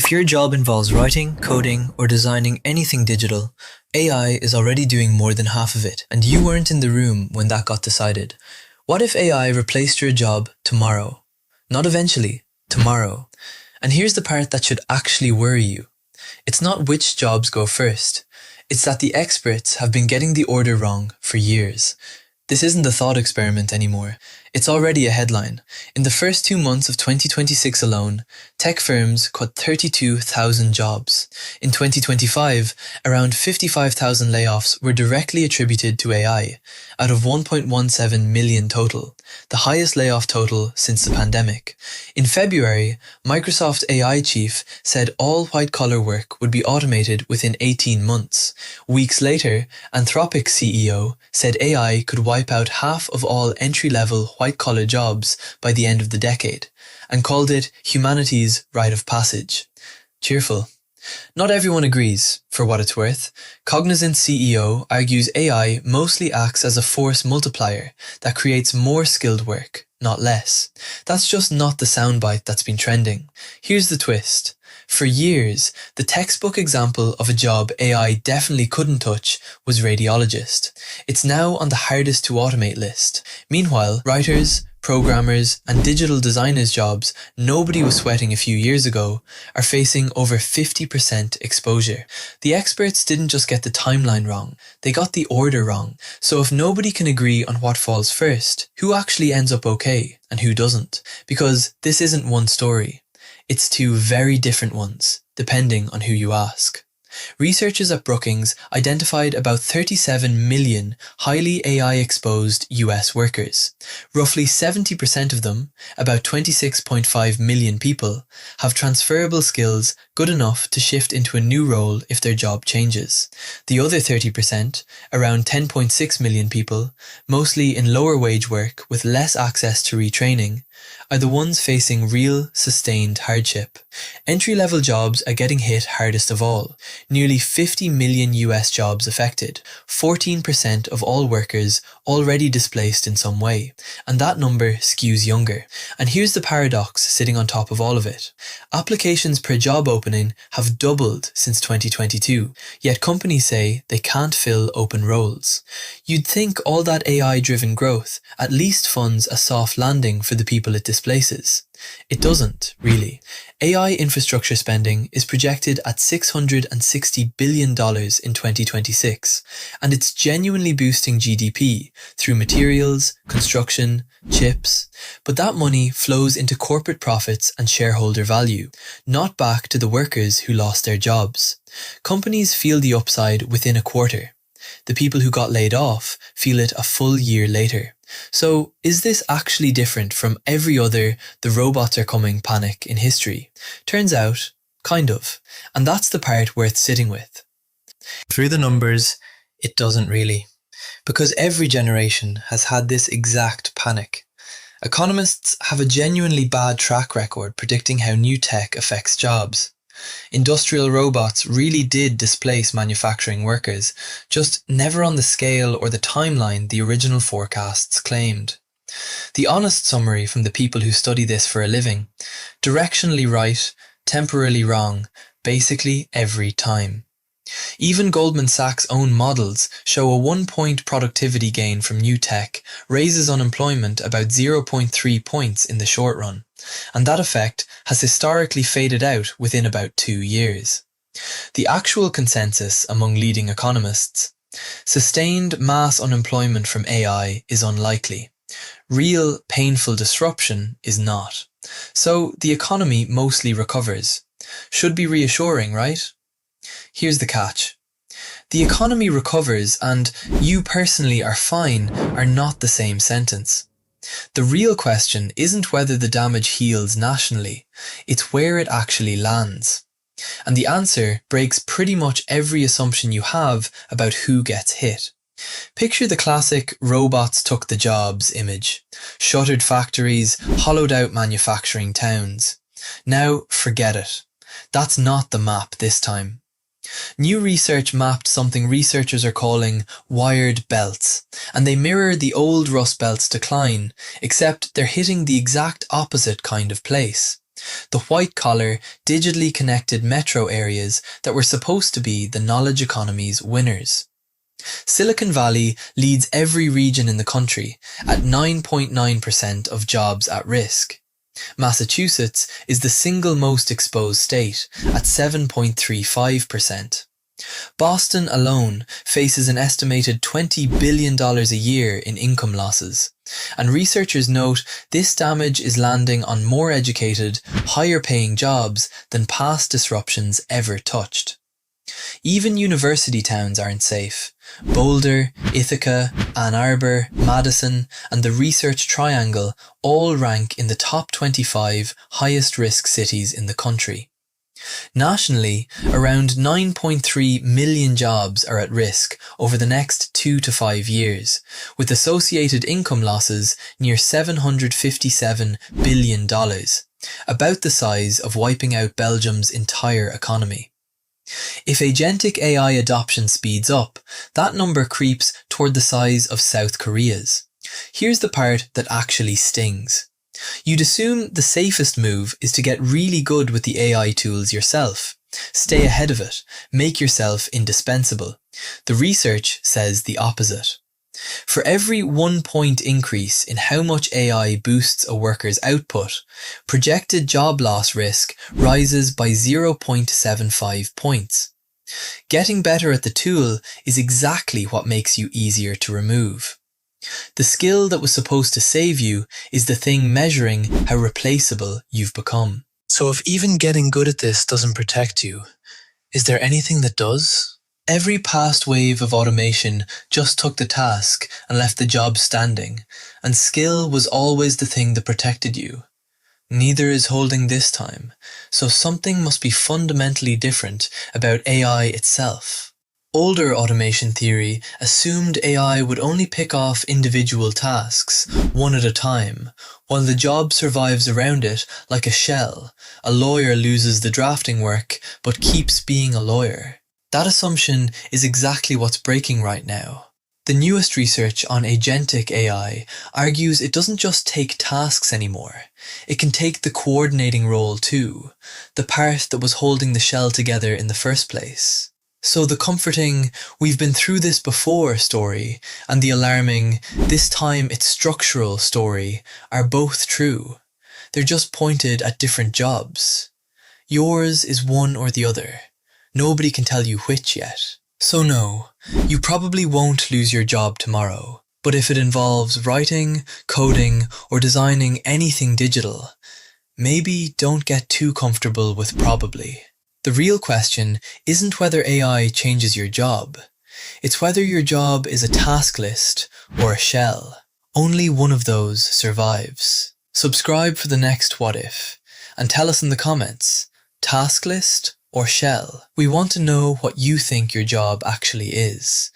If your job involves writing, coding, or designing anything digital, AI is already doing more than half of it, and you weren't in the room when that got decided. What if AI replaced your job tomorrow? Not eventually, tomorrow. And here's the part that should actually worry you. It's not which jobs go first. It's that the experts have been getting the order wrong for years. This isn't a thought experiment anymore. It's already a headline. In the first 2 months of 2026 alone, tech firms cut 32,000 jobs. In 2025, around 55,000 layoffs were directly attributed to AI, out of 1.17 million total, the highest layoff total since the pandemic. In February, Microsoft AI chief said all white-collar work would be automated within 18 months. Weeks later, Anthropic CEO said AI could wipe out half of all entry-level white-collar jobs by the end of the decade, and called it humanity's rite of passage. Cheerful. Not everyone agrees, for what it's worth. Cognizant CEO argues AI mostly acts as a force multiplier that creates more skilled work, not less. That's just not the soundbite that's been trending. Here's the twist. For years, the textbook example of a job AI definitely couldn't touch was radiologist. It's now on the hardest to automate list. Meanwhile, writers, programmers, and digital designers' jobs nobody was sweating a few years ago are facing over 50% exposure. The experts didn't just get the timeline wrong, they got the order wrong. So if nobody can agree on what falls first, who actually ends up okay and who doesn't? Because this isn't one story. It's two very different ones, depending on who you ask. Researchers at Brookings identified about 37 million highly AI-exposed U.S. workers. Roughly 70% of them, about 26.5 million people, have transferable skills good enough to shift into a new role if their job changes. The other 30%, around 10.6 million people, mostly in lower wage work with less access to retraining, are the ones facing real, sustained hardship. Entry-level jobs are getting hit hardest of all. Nearly 50 million US jobs affected, 14% of all workers already displaced in some way, and that number skews younger. And here's the paradox sitting on top of all of it. Applications per job opening have doubled since 2022, yet companies say they can't fill open roles. You'd think all that AI-driven growth at least funds a soft landing for the people it displaces. It doesn't, really. AI infrastructure spending is projected at $660 billion in 2026, and it's genuinely boosting GDP through materials, construction, chips, but that money flows into corporate profits and shareholder value, not back to the workers who lost their jobs. Companies feel the upside within a quarter. The people who got laid off feel it a full year later. So, is this actually different from every other "the robots are coming" panic in history? Turns out, kind of. And that's the part worth sitting with. Through the numbers, it doesn't really. Because every generation has had this exact panic. Economists have a genuinely bad track record predicting how new tech affects jobs. Industrial robots really did displace manufacturing workers, just never on the scale or the timeline the original forecasts claimed. The honest summary from the people who study this for a living: directionally right, temporarily wrong, basically every time. Even Goldman Sachs' own models show a 1-point productivity gain from new tech raises unemployment about 0.3 points in the short run, and that effect has historically faded out within about 2 years. The actual consensus among leading economists: sustained mass unemployment from AI is unlikely. Real, painful disruption is not. So the economy mostly recovers. Should be reassuring, right? Here's the catch. The economy recovers and you personally are fine are not the same sentence. The real question isn't whether the damage heals nationally, it's where it actually lands. And the answer breaks pretty much every assumption you have about who gets hit. Picture the classic "robots took the jobs" image. Shuttered factories, hollowed out manufacturing towns. Now forget it. That's not the map this time. New research mapped something researchers are calling wired belts, and they mirror the old Rust Belt's decline, except they're hitting the exact opposite kind of place. The white-collar, digitally connected metro areas that were supposed to be the knowledge economy's winners. Silicon Valley leads every region in the country at 9.9% of jobs at risk. Massachusetts is the single most exposed state at 7.35%. Boston alone faces an estimated $20 billion a year in income losses, and researchers note this damage is landing on more educated, higher-paying jobs than past disruptions ever touched. Even university towns aren't safe. Boulder, Ithaca, Ann Arbor, Madison, and the Research Triangle all rank in the top 25 highest risk cities in the country. Nationally, around 9.3 million jobs are at risk over the next 2 to 5 years, with associated income losses near $757 billion, about the size of wiping out Belgium's entire economy. If agentic AI adoption speeds up, that number creeps toward the size of South Korea's. Here's the part that actually stings. You'd assume the safest move is to get really good with the AI tools yourself. Stay ahead of it. Make yourself indispensable. The research says the opposite. For every 1 point increase in how much AI boosts a worker's output, projected job loss risk rises by 0.75 points. Getting better at the tool is exactly what makes you easier to remove. The skill that was supposed to save you is the thing measuring how replaceable you've become. So if even getting good at this doesn't protect you, is there anything that does? Every past wave of automation just took the task and left the job standing, and skill was always the thing that protected you. Neither is holding this time, so something must be fundamentally different about AI itself. Older automation theory assumed AI would only pick off individual tasks, one at a time, while the job survives around it like a shell. A lawyer loses the drafting work, but keeps being a lawyer. That assumption is exactly what's breaking right now. The newest research on agentic AI argues it doesn't just take tasks anymore. It can take the coordinating role too, the part that was holding the shell together in the first place. So the comforting "we've been through this before" story and the alarming "this time it's structural" story are both true. They're just pointed at different jobs. Yours is one or the other. Nobody can tell you which yet. So no, you probably won't lose your job tomorrow. But if it involves writing, coding, or designing anything digital, maybe don't get too comfortable with probably. The real question isn't whether AI changes your job. It's whether your job is a task list or a shell. Only one of those survives. Subscribe for the next What If, and tell us in the comments, task list or shell? We want to know what you think your job actually is.